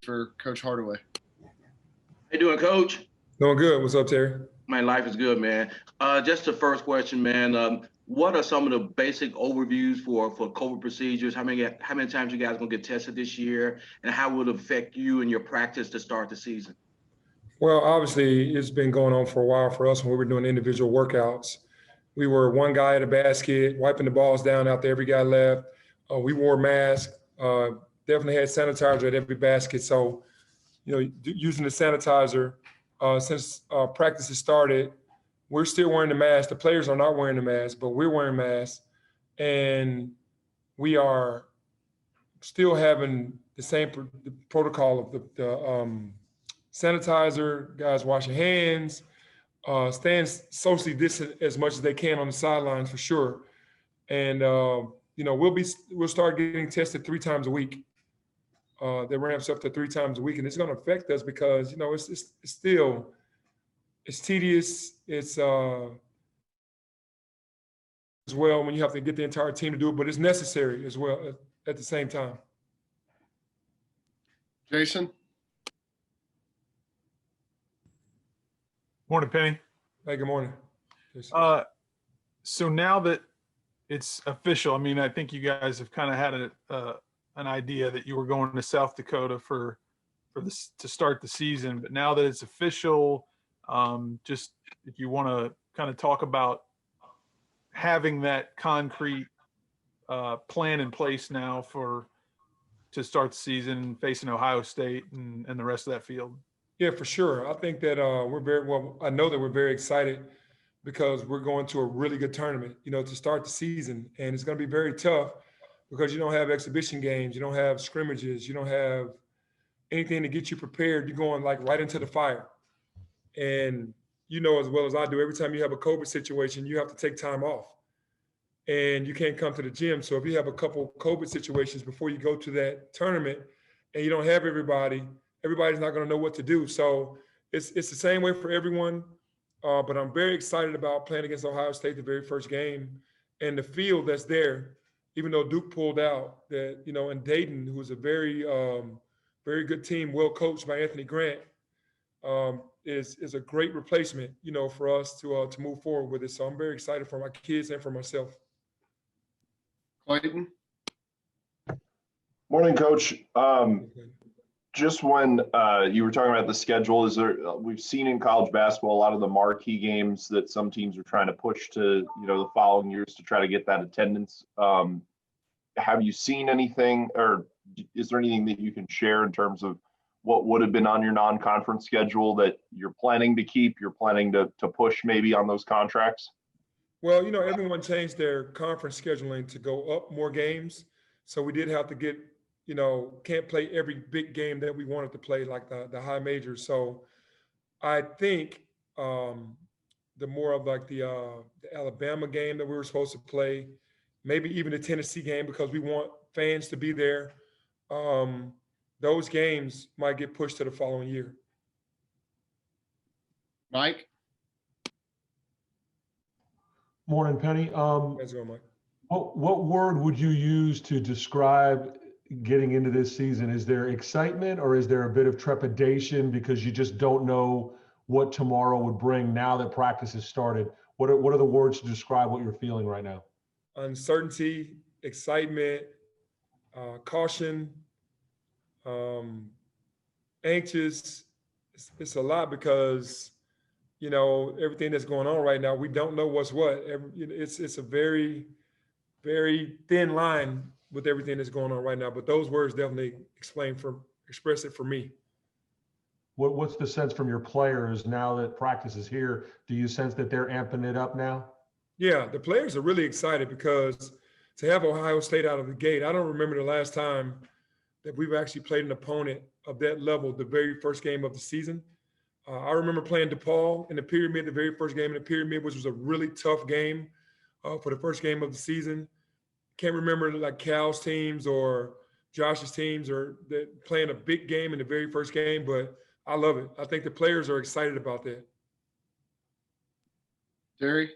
for Coach Hardaway. How you doing, Coach? Doing good. What's up, Terry? Man, life is good, man. Just the first question, man. What are some of the basic overviews for COVID procedures? How many times you guys gonna get tested this year, and how will it affect you and your practice to start the season? Well, obviously, it's been going on for a while for us when we were doing individual workouts. We were one guy at a basket, wiping the balls down after every guy left. We wore masks, definitely had sanitizer at every basket. So, using the sanitizer, since practice has started, we're still wearing the mask. The players are not wearing the mask, but we're wearing masks. And we are still having the same protocol of the sanitizer, guys washing hands, staying socially distant as much as they can on the sidelines for sure. And we'll start getting tested 3 times a week. That ramps up to 3 times a week, and it's going to affect us because it's still tedious. It's as well when you have to get the entire team to do it, but it's necessary as well at the same time. Jason? Morning, Penny. Hey, good morning. Jason. So now that it's official, I mean, I think you guys have kind of had an idea that you were going to South Dakota for this to start the season, but now that it's official, just if you want to kind of talk about having that concrete plan in place now to start the season facing Ohio State and the rest of that field. Yeah, for sure. I think that I know that we're very excited because we're going to a really good tournament, to start the season. And it's going to be very tough because you don't have exhibition games, you don't have scrimmages, you don't have anything to get you prepared. You're going like right into the fire. And you know as well as I do, every time you have a COVID situation, you have to take time off. And you can't come to the gym. So if you have a couple COVID situations before you go to that tournament and you don't have everybody's not going to know what to do. So it's the same way for everyone. But I'm very excited about playing against Ohio State the very first game and the field that's there, even though Duke pulled out, that, and Dayton, who's a very, very good team, well coached by Anthony Grant, is a great replacement, for us to move forward with it. So I'm very excited for my kids and for myself. Clayton? Morning, Coach. Just when you were talking about the schedule, we've seen in college basketball a lot of the marquee games that some teams are trying to push to, the following years to try to get that attendance. Have you seen anything, or is there anything that you can share in terms of what would have been on your non-conference schedule that you're planning to keep, you're planning to push maybe on those contracts? Well, everyone changed their conference scheduling to go up more games. So we did have to get, can't play every big game that we wanted to play, like the high majors. So I think the more of like the Alabama game that we were supposed to play, maybe even the Tennessee game, because we want fans to be there. Those games might get pushed to the following year. Mike? Morning, Penny. Let's go, Mike. What word would you use to describe getting into this season? Is there excitement or is there a bit of trepidation because you just don't know what tomorrow would bring now that practice has started? What are the words to describe what you're feeling right now? Uncertainty, excitement, caution, anxious. It's a lot because everything that's going on right now, we don't know what's what. It's a very, very thin line with everything that's going on right now. But those words definitely express it for me. What's the sense from your players now that practice is here? Do you sense that they're amping it up now? Yeah, the players are really excited because to have Ohio State out of the gate, I don't remember the last time that we've actually played an opponent of that level the very first game of the season. I remember playing DePaul in the Pyramid, the very first game in the Pyramid, which was a really tough game for the first game of the season. Can't remember like Cal's teams or Josh's teams or playing a big game in the very first game, but I love it. I think the players are excited about that. Terry?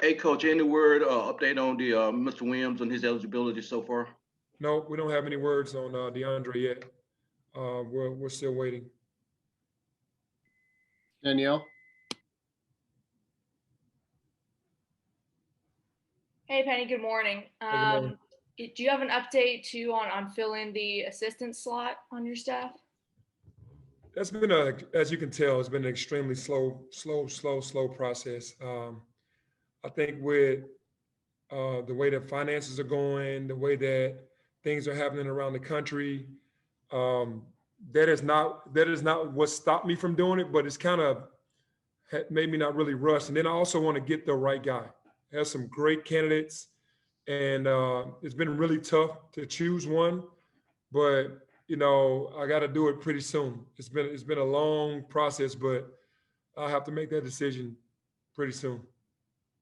Hey, Coach, any word update on the Mr. Williams and his eligibility so far? No, we don't have any words on DeAndre yet. We're still waiting. Danielle? Hey Penny, good morning. Hey, good morning. Do you have an update too on filling the assistant slot on your staff? That's been as you can tell, it's been an extremely slow process. I think with the way that finances are going, the way that things are happening around the country, that is not what stopped me from doing it, but it's kind of made me not really rush. And then I also want to get the right guy. I have some great candidates, and it's been really tough to choose one, but I got to do it pretty soon. It's been a long process, but I'll have to make that decision pretty soon.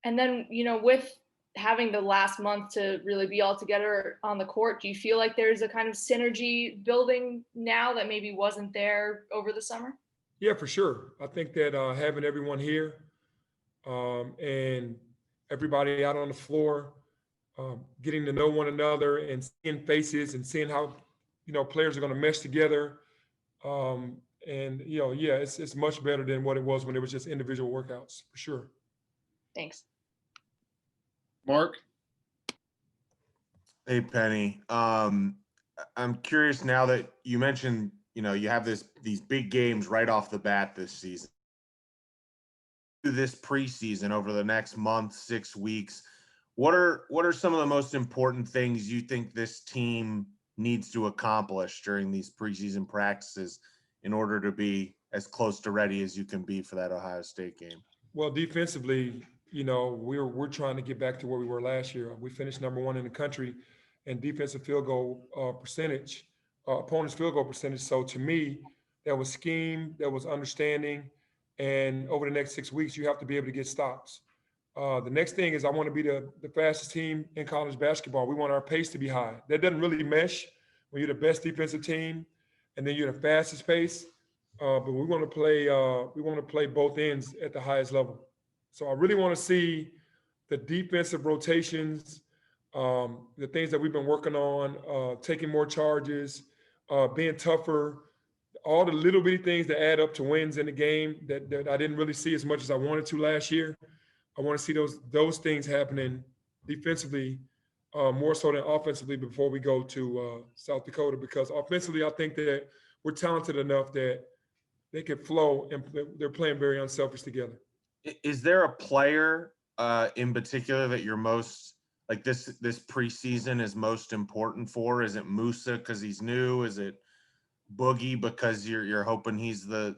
And then, with having the last month to really be all together on the court, do you feel like there's a kind of synergy building now that maybe wasn't there over the summer? Yeah, for sure. I think that having everyone here and everybody out on the floor, getting to know one another and seeing faces and seeing how players are going to mesh together. It's much better than what it was when it was just individual workouts, for sure. Thanks. Mark? Hey, Penny. I'm curious now that you mentioned, you have these big games right off the bat this season. This preseason over the next month, 6 weeks, what are some of the most important things you think this team needs to accomplish during these preseason practices in order to be as close to ready as you can be for that Ohio State game? Well, defensively, we're trying to get back to where we were last year. We finished #1 in the country in defensive field goal percentage, opponent's field goal percentage. So to me, that was scheme, that was understanding, and over the next 6 weeks, you have to be able to get stops. The next thing is I want to be the fastest team in college basketball. We want our pace to be high. That doesn't really mesh when you're the best defensive team and then you're the fastest pace. But we want to play both ends at the highest level. So I really want to see the defensive rotations, the things that we've been working on, taking more charges, being tougher, all the little bitty things that add up to wins in the game that I didn't really see as much as I wanted to last year. I want to see those things happening defensively more so than offensively before we go to South Dakota, because offensively I think that we're talented enough that they could flow and they're playing very unselfish together. Is there a player in particular that you're most like this preseason is most important for? Is it Musa because he's new? Is it Boogie because you're hoping he's the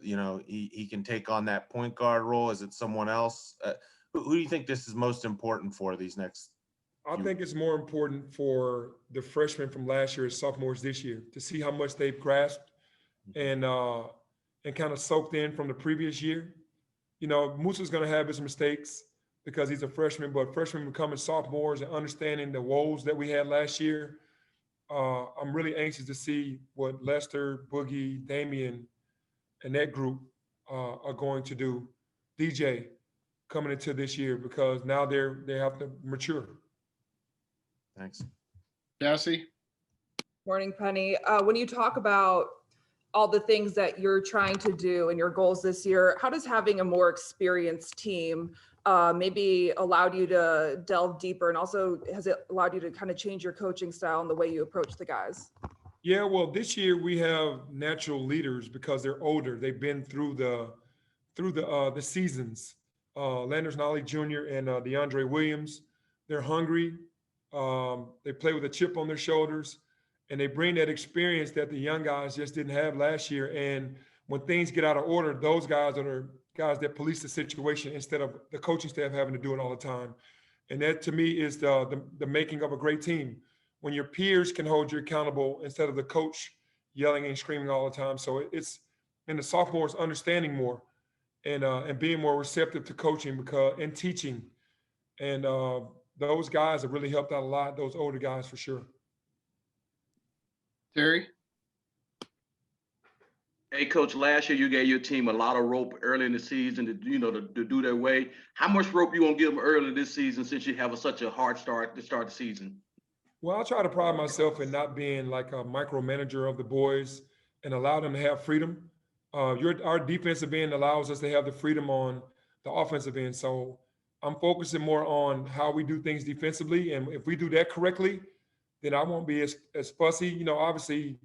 he can take on that point guard role? Is it someone else? Who do you think this is most important for these next? I think it's more important for the freshmen from last year and sophomores this year to see how much they've grasped and kind of soaked in from the previous year. Musa's going to have his mistakes because he's a freshman, but freshmen becoming sophomores and understanding the woes that we had last year. I'm really anxious to see what Lester, Boogie, Damian, and that group are going to do. DJ coming into this year because now they have to mature. Thanks. Cassie? Morning, Penny. When you talk about all the things that you're trying to do and your goals this year, how does having a more experienced team maybe allowed you to delve deeper, and also has it allowed you to kind of change your coaching style and the way you approach the guys? Yeah, well, this year we have natural leaders because they're older. They've been through the seasons. Landers Nolly Jr. and DeAndre Williams, they're hungry. They play with a chip on their shoulders, and they bring that experience that the young guys just didn't have last year. And when things get out of order, those guys are the guys that police the situation instead of the coaching staff having to do it all the time. And that, to me, is the making of a great team. When your peers can hold you accountable instead of the coach yelling and screaming all the time. So it's and the sophomores understanding more and being more receptive to coaching and teaching. And those guys have really helped out a lot, those older guys for sure. Terry? Hey, Coach, last year you gave your team a lot of rope early in the season to do their way. How much rope you gonna give them early this season since you have such a hard start to start the season? Well, I try to pride myself in not being like a micromanager of the boys and allow them to have freedom. Our defensive end allows us to have the freedom on the offensive end. So I'm focusing more on how we do things defensively. And if we do that correctly, then I won't be as fussy. Obviously,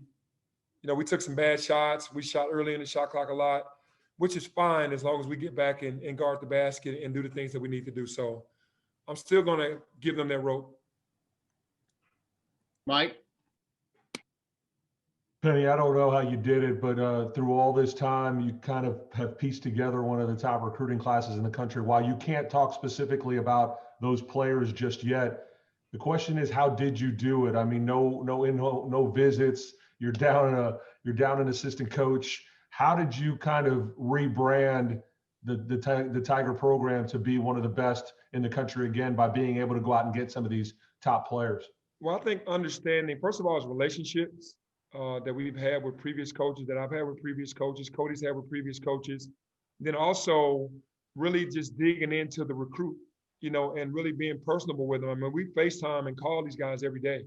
we took some bad shots. We shot early in the shot clock a lot, which is fine as long as we get back and guard the basket and do the things that we need to do. So I'm still going to give them that rope. Mike? Penny, I don't know how you did it, but through all this time, you kind of have pieced together one of the top recruiting classes in the country. While you can't talk specifically about those players just yet, the question is, how did you do it? I mean, no visits. You're down an assistant coach. How did you kind of rebrand the Tiger program to be one of the best in the country again by being able to go out and get some of these top players? Well, I think understanding, first of all, is relationships that we've had with previous coaches, that I've had with previous coaches, Cody's had with previous coaches. Then also really just digging into the recruit, and really being personable with them. I mean, we FaceTime and call these guys every day.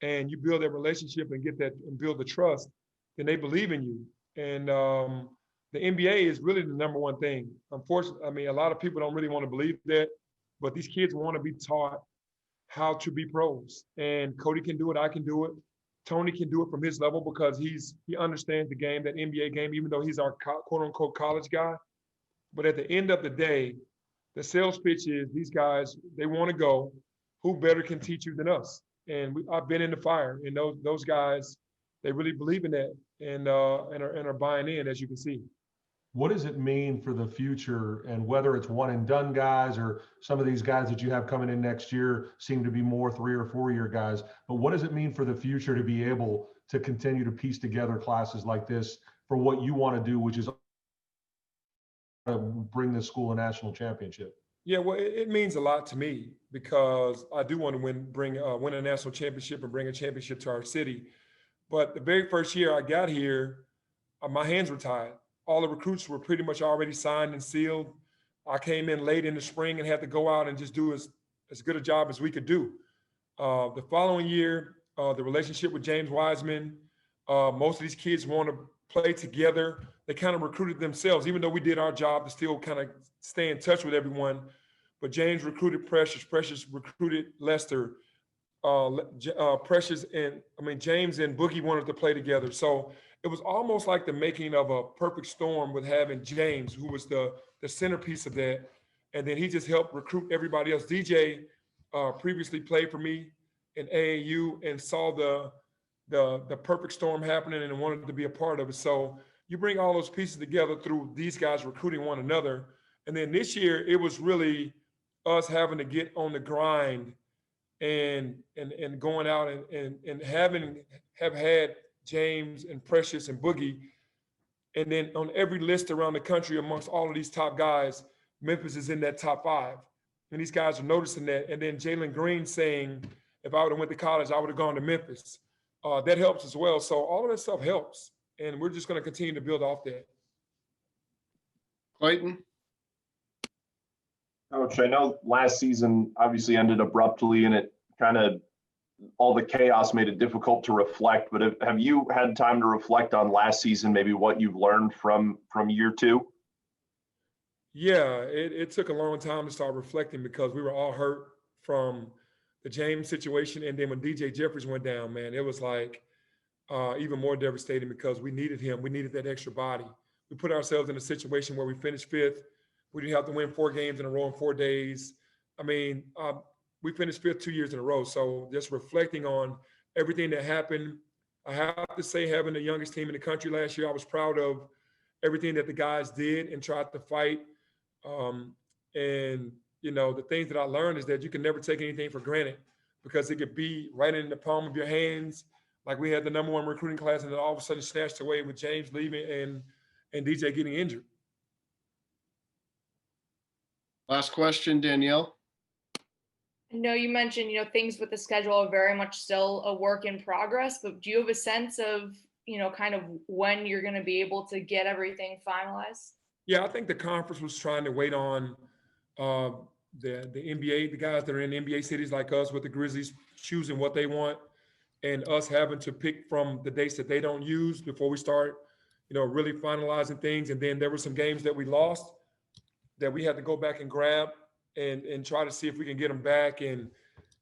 And you build that relationship and get that and build the trust, then they believe in you. And the NBA is really the number one thing. Unfortunately, I mean, a lot of people don't really want to believe that, but these kids want to be taught how to be pros. And Cody can do it. I can do it. Tony can do it from his level because he understands the game, that NBA game, even though he's our quote unquote college guy. But at the end of the day, the sales pitch is these guys, they want to go. Who better can teach you than us? And I've been in the fire, and those guys, they really believe in that and are buying in, as you can see. What does it mean for the future, and whether it's one and done guys or some of these guys that you have coming in next year seem to be more 3 or 4 year guys, but what does it mean for the future to be able to continue to piece together classes like this for what you want to do, which is bring this school a national championship? Yeah, well, it means a lot to me because I do want to win a national championship and bring a championship to our city. But the very first year I got here, my hands were tied. All the recruits were pretty much already signed and sealed. I came in late in the spring and had to go out and just do as good a job as we could do. The following year, the relationship with James Wiseman, most of these kids want to play together. They kind of recruited themselves, even though we did our job to still kind of stay in touch with everyone. But James recruited Precious recruited Lester. James and Boogie wanted to play together. So it was almost like the making of a perfect storm with having James, who was the centerpiece of that. And then he just helped recruit everybody else. DJ previously played for me in AAU and saw the perfect storm happening and wanted to be a part of it. So you bring all those pieces together through these guys recruiting one another. And then this year, it was really us having to get on the grind and going out and have had James and Precious and Boogie. And then on every list around the country amongst all of these top guys, Memphis is in that top 5. And these guys are noticing that. And then Jalen Green saying, if I would have went to college, I would have gone to Memphis. That helps as well. So all of that stuff helps. And we're just going to continue to build off that. Clayton? Coach, I know last season obviously ended abruptly, and it kind of all the chaos made it difficult to reflect. But have you had time to reflect on last season, maybe what you've learned from year 2? Yeah, it took a long time to start reflecting because we were all hurt from the James situation. And then when DJ Jeffries went down, man, it was like even more devastating because we needed him. We needed that extra body. We put ourselves in a situation where we finished 5th. We didn't have to win 4 games in a row in 4 days. I mean, we finished 5th 2 years in a row. So just reflecting on everything that happened, I have to say having the youngest team in the country last year, I was proud of everything that the guys did and tried to fight. And, the things that I learned is that you can never take anything for granted because it could be right in the palm of your hands. Like we had the number 1 recruiting class and then all of a sudden snatched away with James leaving and DJ getting injured. Last question, Danielle. I know you mentioned, things with the schedule are very much still a work in progress, but do you have a sense of, kind of when you're going to be able to get everything finalized? Yeah, I think the conference was trying to wait on the NBA, the guys that are in NBA cities like us with the Grizzlies choosing what they want and us having to pick from the dates that they don't use before we start, really finalizing things. And then there were some games that we lost that we had to go back and grab and try to see if we can get them back. And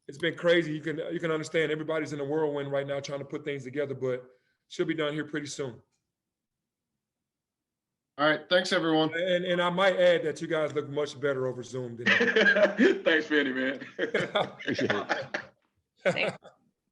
it's been crazy. You can understand everybody's in a whirlwind right now trying to put things together, but should be done here pretty soon. All right. Thanks, everyone. And I might add that you guys look much better over Zoom than Thanks, Penny, man. Appreciate it. Thanks.